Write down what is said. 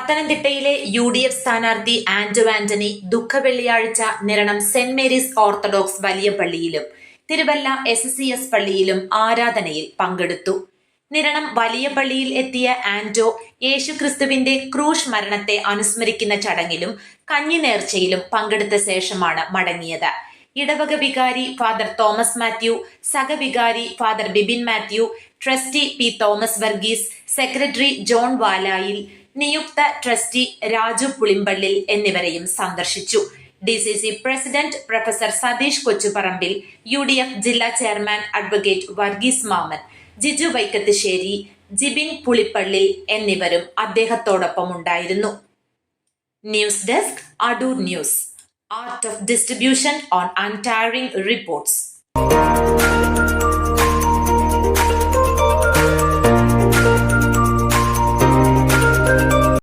പത്തനംതിട്ടയിലെ UDF സ്ഥാനാർത്ഥി ആന്റോ ആന്റണി ദുഃഖവെള്ളിയാഴ്ച നിരണം സെന്റ് മേരീസ് ഓർത്തഡോക്സ് വലിയ പള്ളിയിലും തിരുവല്ല SCS പള്ളിയിലും ആരാധനയിൽ പങ്കെടുത്തു. നിരണം വലിയ പള്ളിയിൽ എത്തിയ ആന്റോ യേശുക്രിസ്തുവിന്റെ ക്രൂശ് മരണത്തെ അനുസ്മരിക്കുന്ന ചടങ്ങിലും കഞ്ഞിനേർച്ചയിലും പങ്കെടുത്ത ശേഷമാണ് മടങ്ങിയത്. ഇടവക വികാരി ഫാദർ തോമസ് മാത്യു, സഹവികാരി father Bibin Mathew, trustee P. Thomas Varghese, secretary John Valayil, നിയുക്ത ട്രസ്റ്റി രാജു പുളിമ്പള്ളിൽ എന്നിവരെയും സന്ദർശിച്ചു. DCC president professor Satheesh Kochuparambil, UDF ജില്ലാ ചെയർമാൻ അഡ്വക്കേറ്റ് വർഗീസ് മാമൻ, ജിജു വൈക്കത്തുശ്ശേരി, ജിബിൻ പുളിപ്പള്ളിൽ എന്നിവരും അദ്ദേഹത്തോടൊപ്പം ഉണ്ടായിരുന്നു. News desk, Adoor news. Art of distribution on untiring reports.